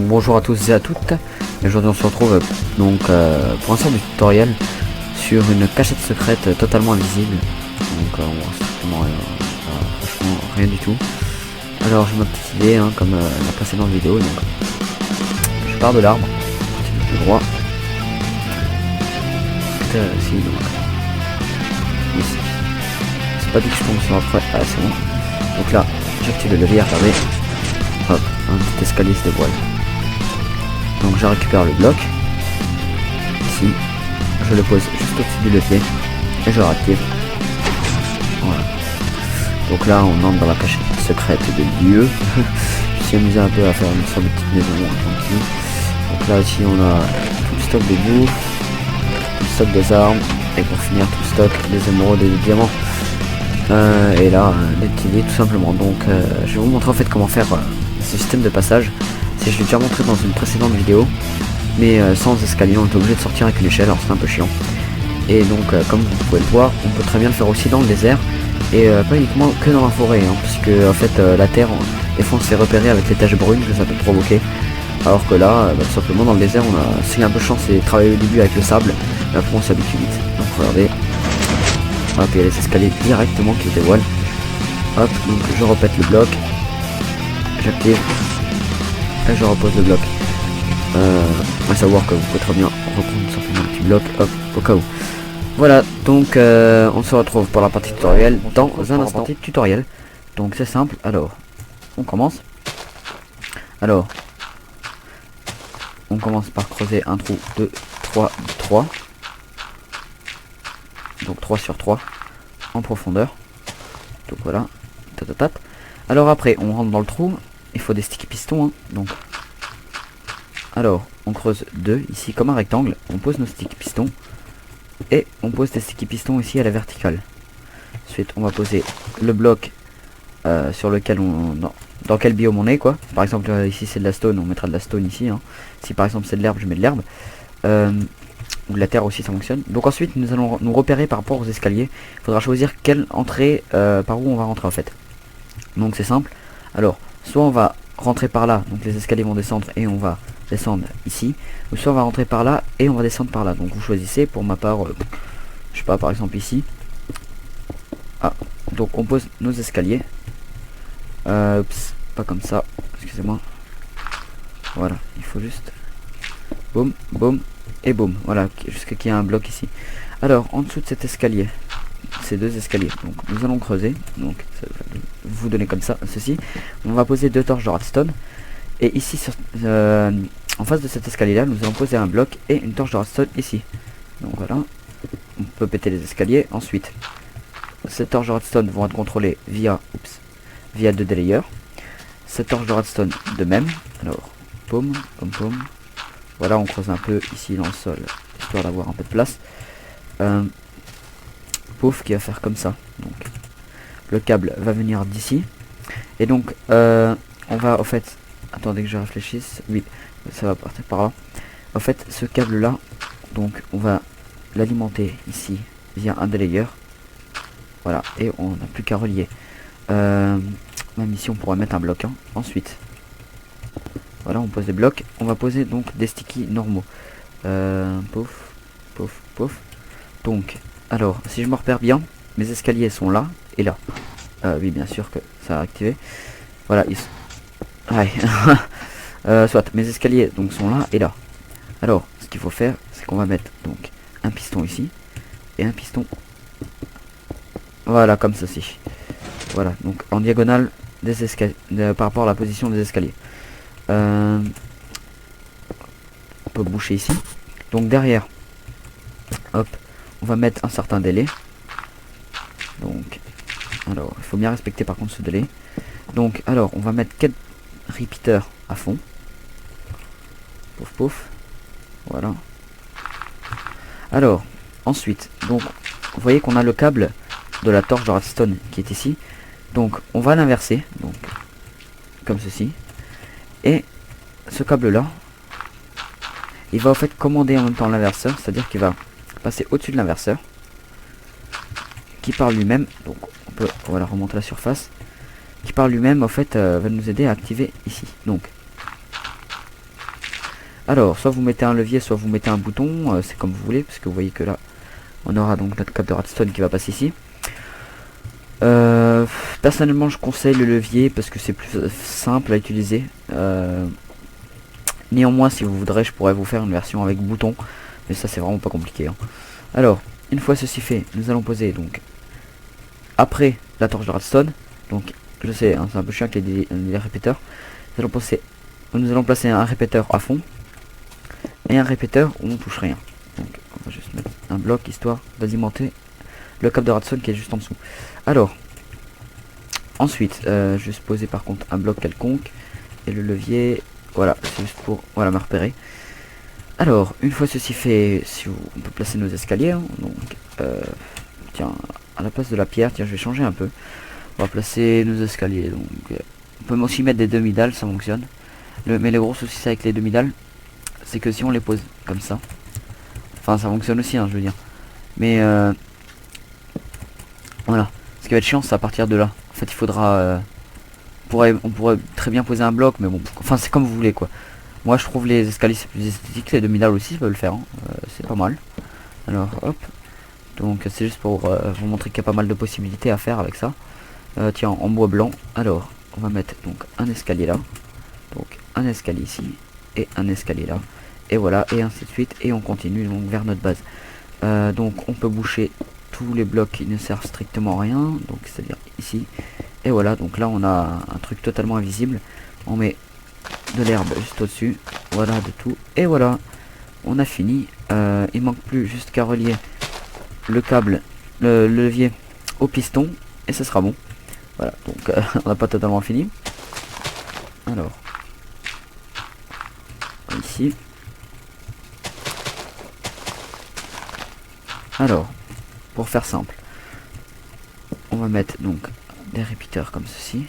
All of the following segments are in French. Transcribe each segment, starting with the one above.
bonjour à tous et à toutes. Aujourd'hui on se retrouve pour un sort de tutoriel sur une cachette secrète totalement invisible. Donc on voit strictement rien, franchement rien du tout. Alors j'ai ma petite idée comme la précédente vidéo. Donc je pars de l'arbre, continue tout droit. Si donc ici. C'est pas dit que je tombe sur après. Ah c'est bon. Donc là j'active le levier, regardez. Hop, un petit escalier se dévoile. Donc je récupère le bloc. Ici. Je le pose juste au-dessus du levier. Et je le réactive. Voilà. Donc là on entre dans la cachette secrète de Dieu. Je me suis amusé un peu à faire une sorte de petite maison tranquille. Donc là ici on a tout le stock de bouffe, tout le stock des armes. Et pour finir tout le stock des émeraudes et des diamants. Et là des petits lits tout simplement. Donc je vais vous montrer en fait comment faire ce système de passage. Je l'ai déjà montré dans une précédente vidéo, mais sans escalier, on est obligé de sortir avec une échelle, alors c'est un peu chiant. Et donc comme vous pouvez le voir, on peut très bien le faire aussi dans le désert, et pas uniquement que dans la forêt, puisque en fait la terre, des fois on s'est repéré avec les taches brunes que ça peut provoquer, alors que là, tout simplement dans le désert, on a, si un peu de chance et travailler au début avec le sable, mais après on s'habitue vite. Donc regardez, hop, il y a les escaliers directement qui se dévoilent. Hop, donc je répète le bloc, j'active. Et je repose le bloc. À savoir que vous pouvez très bien reprendre simplement un petit bloc, hop, au cas où. Voilà, donc on se retrouve pour la partie tutoriel dans un instant tutoriel. Donc c'est simple, alors on commence. Alors on commence par creuser un trou de 3. Donc 3 sur 3 en profondeur. Donc voilà. Alors après on rentre dans le trou. Il faut des sticky pistons, donc. Alors, on creuse 2 ici comme un rectangle. On pose nos sticky pistons. Et on pose des sticky pistons ici à la verticale. Ensuite, on va poser le bloc sur lequel on... Dans quel biome on est, quoi. Par exemple, ici c'est de la stone, on mettra de la stone ici. Si par exemple c'est de l'herbe, je mets de l'herbe. Ou de la terre aussi, ça fonctionne. Donc ensuite, nous allons nous repérer par rapport aux escaliers. Il faudra choisir quelle entrée, par où on va rentrer en fait. Donc c'est simple. Alors, soit on va rentrer par là, donc les escaliers vont descendre et on va descendre ici, ou soit on va rentrer par là et on va descendre par là. Donc vous choisissez, pour ma part, je sais pas, par exemple ici. Ah, donc on pose nos escaliers. Oups, pas comme ça, excusez-moi. Voilà, il faut juste boum, boum et boum. Voilà, jusqu'à qu'il y ait un bloc ici. Alors, en dessous de cet escalier, ces deux escaliers, donc nous allons creuser, donc ça va vous donner comme ça ceci. On va poser 2 torches de redstone et ici sur, en face de cet escalier là nous allons poser un bloc et une torche de redstone ici. Donc voilà, on peut péter les escaliers. Ensuite ces torches de redstone vont être contrôlées via 2 délayers. Cette torche de redstone de même. Alors poum poum poum, voilà, on creuse un peu ici dans le sol histoire d'avoir un peu de place. Pouf, qui va faire comme ça. Donc le câble va venir d'ici et donc on va au fait, attendez que je réfléchisse, oui ça va partir par là. En fait ce câble là, donc on va l'alimenter ici via un délayeur. Voilà, et on n'a plus qu'à relier. Même ici on pourra mettre un bloc. Ensuite voilà, on pose des blocs. On va poser donc des stickies normaux. Pouf pouf pouf. Donc alors si je me repère bien, mes escaliers sont là et là. Oui, bien sûr que ça a activé. Voilà, ils sont... Ouais. Soit, mes escaliers donc sont là et là. Alors, ce qu'il faut faire, c'est qu'on va mettre donc un piston ici et un piston. Voilà, comme ceci. Voilà, donc en diagonale des escaliers, par rapport à la position des escaliers. On peut boucher ici. Donc derrière, hop, on va mettre un certain délai. Donc, alors, il faut bien respecter par contre ce délai. Donc, alors, on va mettre 4 repeaters à fond. Pouf, pouf. Voilà. Alors, ensuite, donc, vous voyez qu'on a le câble de la torche de redstone qui est ici. Donc, on va l'inverser. Donc, comme ceci. Et ce câble-là, il va en fait commander en même temps l'inverseur. C'est-à-dire qu'il va passer au-dessus de l'inverseur. Qui par lui-même, donc on peut voilà remonter la surface, qui par lui-même en fait va nous aider à activer ici. Donc Alors, soit vous mettez un levier, soit vous mettez un bouton, c'est comme vous voulez, parce que vous voyez que là, on aura donc notre câble de redstone qui va passer ici. Personnellement, je conseille le levier parce que c'est plus simple à utiliser. Néanmoins, si vous voudrez, je pourrais vous faire une version avec bouton, mais ça c'est vraiment pas compliqué, hein. Alors, une fois ceci fait, nous allons poser donc après la torche de redstone. Donc, je sais, hein, c'est un peu chiant avec les répéteurs. Nous allons placer un répéteur à fond et un répéteur où on touche rien. Donc, on va juste mettre un bloc histoire d'alimenter le câble de redstone qui est juste en dessous. Alors, ensuite, juste poser par contre un bloc quelconque et le levier. Voilà, c'est juste pour me repérer. Alors, une fois ceci fait, si on peut placer nos escaliers, hein, donc, tiens, à la place de la pierre, tiens, je vais changer un peu. On va placer nos escaliers, donc, on peut aussi mettre des demi-dalles, ça fonctionne. Mais le gros souci avec les demi-dalles, c'est que si on les pose comme ça, enfin, ça fonctionne aussi, hein, je veux dire. Mais, voilà, ce qui va être chiant, c'est à partir de là. En fait, il faudra, on pourrait très bien poser un bloc, mais bon, enfin, c'est comme vous voulez, quoi. Moi je trouve les escaliers c'est plus esthétique, les demi-dalles aussi peuvent le faire, hein. C'est pas mal. Alors hop, donc c'est juste pour vous montrer qu'il y a pas mal de possibilités à faire avec ça. Tiens, en bois blanc, alors on va mettre donc un escalier là, donc un escalier ici, et un escalier là, et voilà, et ainsi de suite, et on continue donc vers notre base. Donc on peut boucher tous les blocs qui ne servent strictement à rien, donc c'est à dire ici, et voilà, donc là on a un truc totalement invisible. On met de l'herbe juste au dessus, voilà, de tout, et voilà, on a fini. Il manque plus juste qu'à relier le câble, le levier au piston, et ce sera bon. Voilà, donc on n'a pas totalement fini. Alors ici, alors pour faire simple, on va mettre donc des répéteurs comme ceci.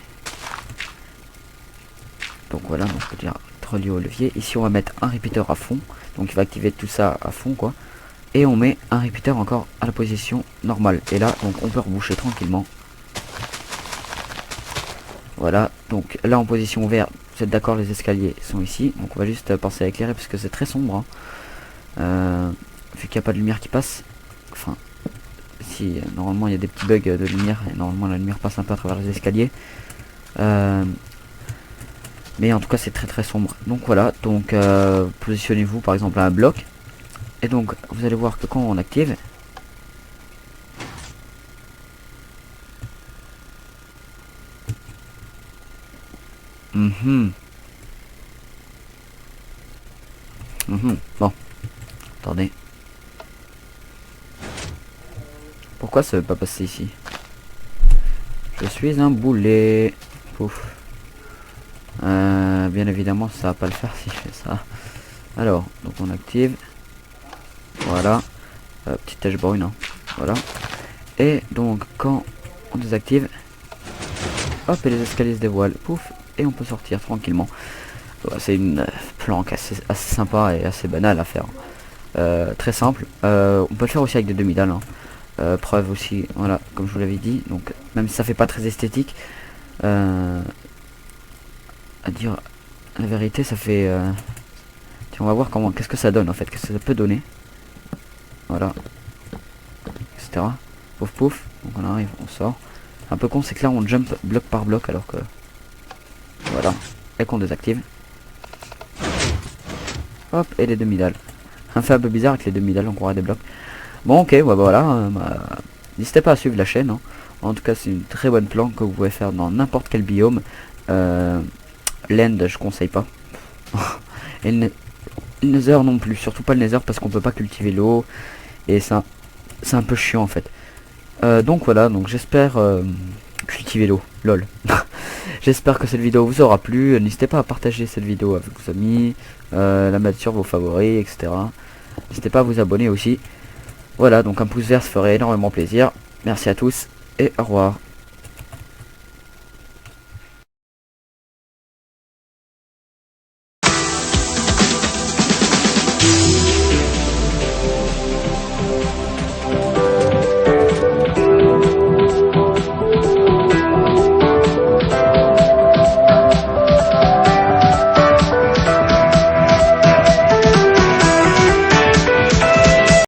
Donc voilà, donc on peut dire relié au levier. Ici on va mettre un répéteur à fond, donc il va activer tout ça à fond, quoi. Et on met un répéteur encore à la position normale. Et là donc on peut reboucher tranquillement. Voilà, donc là en position verte, vous êtes d'accord, les escaliers sont ici. Donc on va juste penser à éclairer parce que c'est très sombre, hein. Vu qu'il n'y a pas de lumière qui passe. Enfin, si normalement il y a des petits bugs de lumière, et normalement la lumière passe un peu à travers les escaliers. Mais en tout cas c'est très très sombre. Donc voilà, donc positionnez-vous par exemple à un bloc. Et donc vous allez voir que quand on active, bon, attendez. Pourquoi ça veut pas passer ici? Je suis un boulet. Pouf. Bien évidemment ça va pas le faire si je fais ça. Alors, donc on active. Voilà. Petite tache brune, hein. Voilà. Et donc quand on désactive, hop, et les escaliers se dévoilent. Pouf. Et on peut sortir tranquillement. C'est une planque assez sympa et assez banale à faire. Très simple. On peut le faire aussi avec des demi-dalles, hein. Preuve aussi, voilà, comme je vous l'avais dit. Donc même si ça fait pas très esthétique, à dire la vérité, ça fait tiens, on va voir comment, qu'est-ce que ça donne en fait, qu'est-ce que ça peut donner. Voilà, etc. Pouf pouf, donc on arrive, on sort. Un peu con, c'est que là on jump bloc par bloc alors que voilà, et qu'on désactive. Hop, et les demi-dalles. Un fait un peu bizarre avec les demi-dalles, on croirait des blocs. Bon, ok, bah voilà, n'hésitez pas à suivre la chaîne, hein. En tout cas c'est une très bonne planque que vous pouvez faire dans n'importe quel biome. L'end je conseille pas. Et le nether non plus, surtout pas le nether parce qu'on peut pas cultiver l'eau. Et ça c'est un peu chiant en fait. Donc voilà, donc j'espère cultiver l'eau, lol. J'espère que cette vidéo vous aura plu. N'hésitez pas à partager cette vidéo avec vos amis, la mettre sur vos favoris, etc. N'hésitez pas à vous abonner aussi. Voilà, donc un pouce vert ça ferait énormément plaisir. Merci à tous et au revoir.